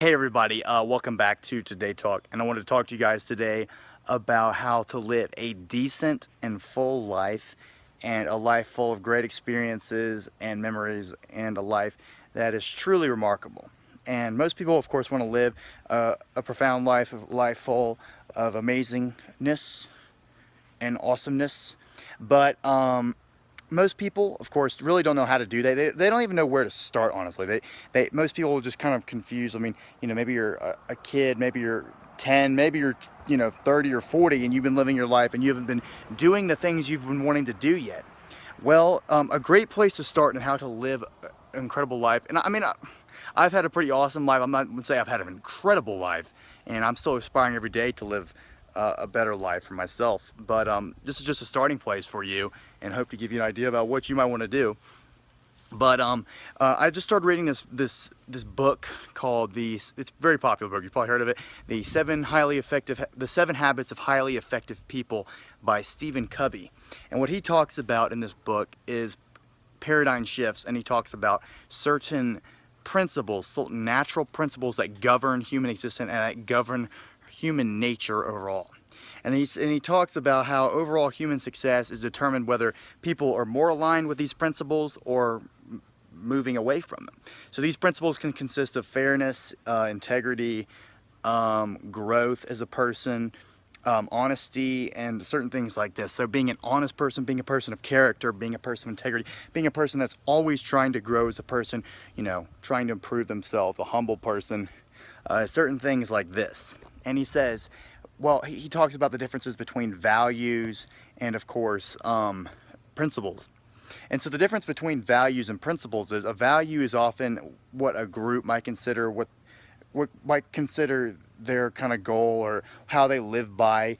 Hey everybody, welcome back to Today Talk, and I wanted to talk to you guys today about how to live a decent and full life, and a life full of great experiences and memories, and a life that is truly remarkable. And most people, of course, want to live a profound life, a life full of amazingness and awesomeness, but most people, of course, really don't know how to do that. They don't even know where to start, honestly. Most people will just kind of confused. I mean, maybe you're a kid, maybe you're 10, maybe you're, 30 or 40, and you've been living your life and you haven't been doing the things you've been wanting to do yet. Well, a great place to start in how to live an incredible life. And I've had a pretty awesome life. I'm not going to say I've had an incredible life, and I'm still aspiring every day to live a better life for myself. But this is just a starting place for you, and hope to give you an idea about what you might want to do. But I just started reading this book called it's a very popular book. You've probably heard of it. The Seven Habits of Highly Effective People by Stephen Covey. And what he talks about in this book is paradigm shifts, and he talks about certain principles, certain natural principles that govern human existence and that govern human nature overall. And he talks about how overall human success is determined whether people are more aligned with these principles or moving away from them. So these principles can consist of fairness, integrity, growth as a person, honesty, and certain things like this. So being an honest person, being a person of character, being a person of integrity, being a person that's always trying to grow as a person, trying to improve themselves, a humble person, certain things like this. And he says, well, he talks about the differences between values and, of course, principles. And so the difference between values and principles is a value is often what a group might consider, what might consider their kind of goal or how they live by.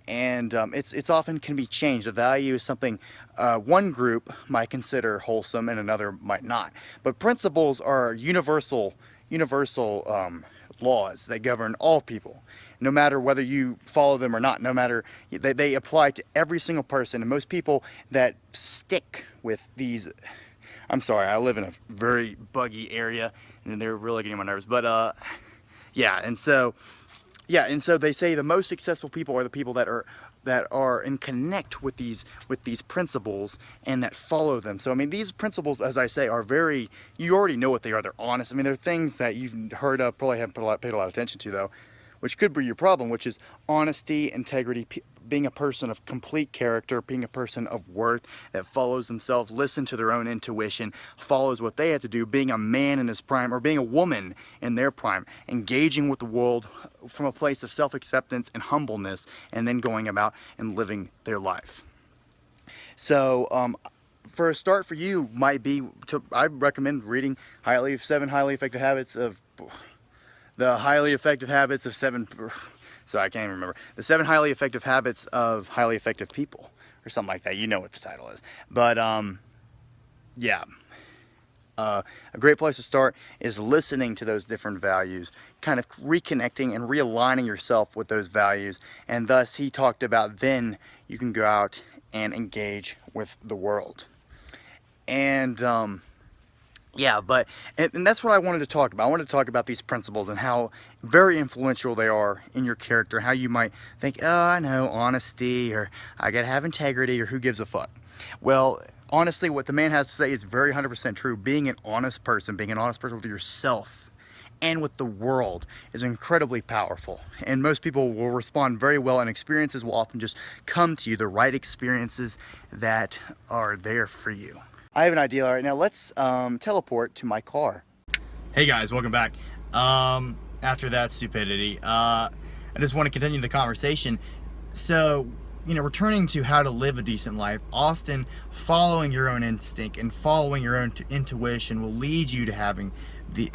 And it's often can be changed. A value is something one group might consider wholesome and another might not. But principles are universal laws that govern all people, no matter whether you follow them or not. No matter, they apply to every single person. And most people that stick with these, I'm sorry, I live in a very buggy area and they're really getting on my nerves, but and so they say the most successful people are the people that are in connect with these principles and that follow them. So I mean, these principles, as I say, are very, you already know what they are. They're honest. I mean, they're things that you've heard of, probably haven't paid a lot of attention to though, which could be your problem, which is honesty, integrity, being a person of complete character, being a person of worth that follows themselves, listen to their own intuition, follows what they have to do, being a man in his prime or being a woman in their prime, engaging with the world from a place of self-acceptance and humbleness, and then going about and living their life. So for a start for you might be, I recommend reading The Seven Highly Effective Habits of Highly Effective Habits of Highly Effective People, or something like that. You know what the title is. But a great place to start is listening to those different values, kind of reconnecting and realigning yourself with those values. And thus he talked about then you can go out and engage with the world. And and that's what I wanted to talk about. I wanted to talk about these principles and how very influential they are in your character. How you might think, oh, I know, honesty, or I gotta have integrity, or who gives a fuck. Well, honestly, what the man has to say is very 100% true. Being an honest person with yourself and with the world is incredibly powerful. And most people will respond very well, and experiences will often just come to you, the right experiences that are there for you. I have an idea right now. Let's teleport to my car. Hey guys, welcome back. After that stupidity, I just want to continue the conversation. So, returning to how to live a decent life, often following your own instinct and following your own intuition will lead you to having this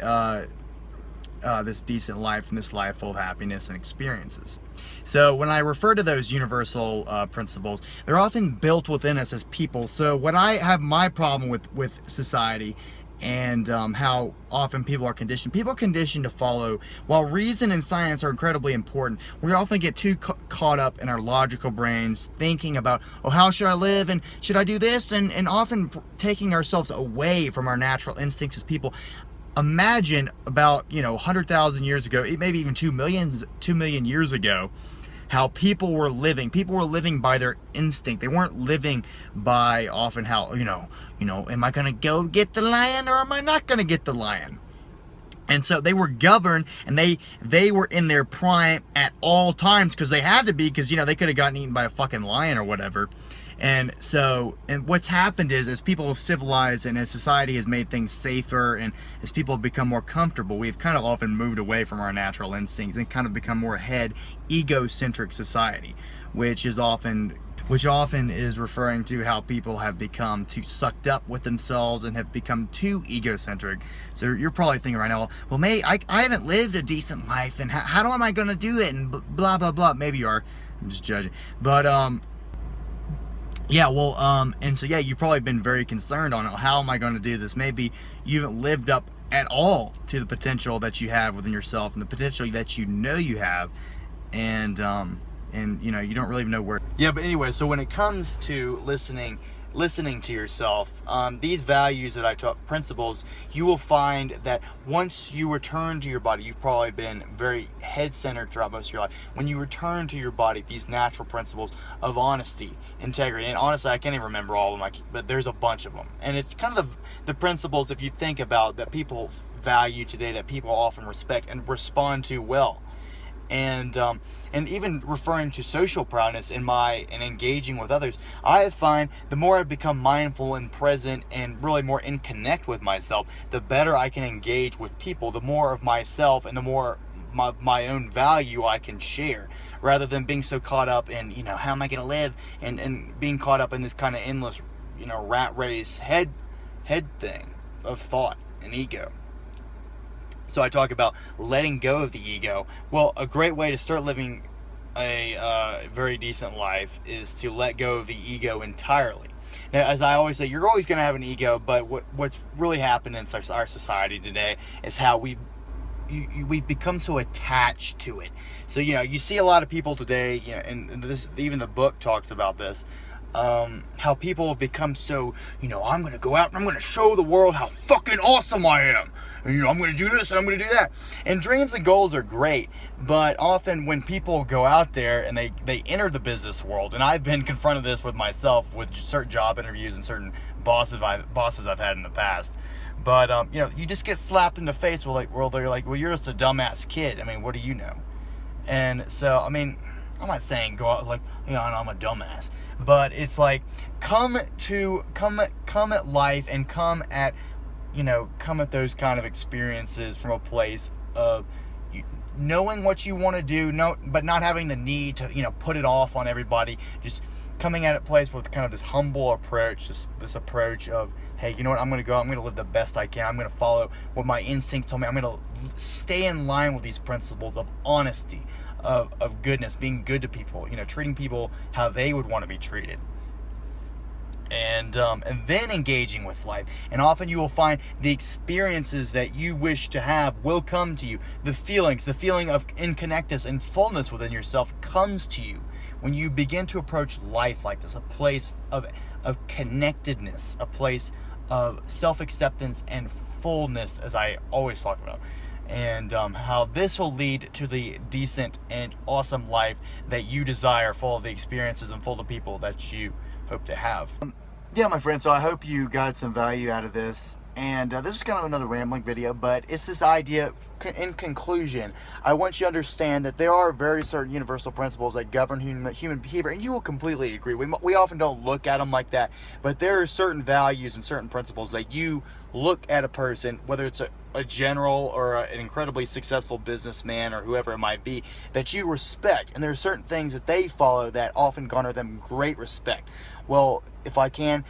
decent life and this life full of happiness and experiences. So when I refer to those universal principles, they're often built within us as people. So what I have my problem with society and how often people are conditioned to follow, while reason and science are incredibly important, we often get too caught up in our logical brains thinking about, oh, how should I live and should I do this, and often taking ourselves away from our natural instincts as people. imagine about, 100,000 years ago, maybe even 2 million years ago, how people were living. People were living by their instinct. They weren't living by often how, am I going to go get the lion or am I not going to get the lion? And so they were governed, and they were in their prime at all times, because they had to be, because they could have gotten eaten by a fucking lion or whatever. And what's happened is, as people have civilized and as society has made things safer, and as people have become more comfortable, we've kind of often moved away from our natural instincts and kind of become more egocentric society, which often is referring to how people have become too sucked up with themselves and have become too egocentric. So you're probably thinking right now, well, I haven't lived a decent life, and how am I going to do it, and blah, blah, blah. Maybe you are. I'm just judging. But, and so, you've probably been very concerned on how am I going to do this? Maybe you haven't lived up at all to the potential that you have within yourself and the potential that you have, and you don't really know where. Yeah, but anyway, so when it comes to listening to yourself, these values that I taught, principles, you will find that once you return to your body, you've probably been very head-centered throughout most of your life. When you return to your body, these natural principles of honesty, integrity, and honestly, I can't even remember all of them, but there's a bunch of them. And it's kind of the principles, if you think about, that people value today, that people often respect and respond to well. And even referring to social proudness and engaging with others, I find the more I become mindful and present and really more in connect with myself, the better I can engage with people, the more of myself and the more my own value I can share, rather than being so caught up in, how am I going to live, and being caught up in this kind of endless, rat race head thing of thought and ego. So I talk about letting go of the ego. Well, a great way to start living a very decent life is to let go of the ego entirely. Now, as I always say, you're always going to have an ego, but what's really happened in our society today is how we've become so attached to it. So, you see a lot of people today, and this, even the book talks about this, how people have become so, I'm going to go out and I'm going to show the world how fucking awesome I am. And, I'm going to do this and I'm going to do that. And dreams and goals are great, but often when people go out there and they enter the business world, and I've been confronted this with myself with certain job interviews and certain bosses I've had in the past. But, you just get slapped in the face where they're like, well, you're just a dumbass kid. I mean, what do you know? And so, I'm not saying go out like, I'm a dumbass, but it's like, come at life and come at those kind of experiences from a place of knowing what you want to do, but not having the need to, put it off on everybody. Just coming at it place with kind of this humble approach, this approach of, hey, you know what, I'm going to go out, I'm going to live the best I can, I'm going to follow what my instincts told me, I'm going to stay in line with these principles of honesty, of goodness, being good to people, treating people how they would want to be treated. And then engaging with life. And often you will find the experiences that you wish to have will come to you. The feeling of connectedness and fullness within yourself comes to you when you begin to approach life like this, a place of connectedness, a place of self-acceptance and fullness, as I always talk about. And how this will lead to the decent and awesome life that you desire, full of the experiences and full of people that you hope to have. Yeah, my friends, so I hope you got some value out of this. And this is kind of another rambling video, but it's this idea, in conclusion, I want you to understand that there are very certain universal principles that govern human behavior, and you will completely agree. We often don't look at them like that, but there are certain values and certain principles that you look at a person, whether it's a general or an incredibly successful businessman or whoever it might be, that you respect. And there are certain things that they follow that often garner them great respect. Well, if I can,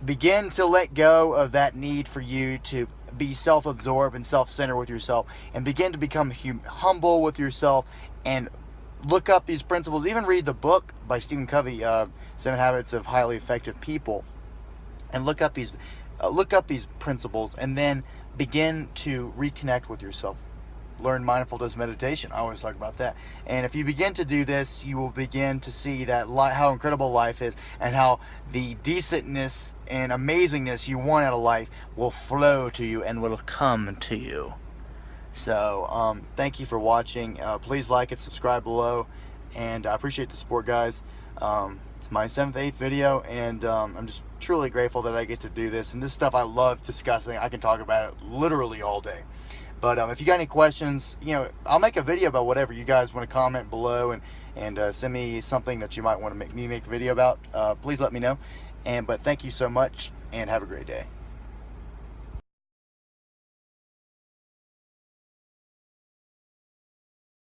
begin to let go of that need for you to be self-absorbed and self-centered with yourself, and begin to become humble with yourself and look up these principles. Even read the book by Stephen Covey, 7 Habits of Highly Effective People, and look up these principles, and then begin to reconnect with yourself learn mindfulness meditation. I always talk about that. And if you begin to do this, you will begin to see that how incredible life is, and how the decentness and amazingness you want out of life will flow to you and will come to you. So thank you for watching. Please like and subscribe below, and I appreciate the support, guys. It's my 7th, 8th video, and I'm just truly grateful that I get to do this. And this stuff I love discussing. I can talk about it literally all day. But if you got any questions, I'll make a video about whatever you guys want to comment below, and send me something that you might want to make me make a video about. Please let me know. But thank you so much, and have a great day.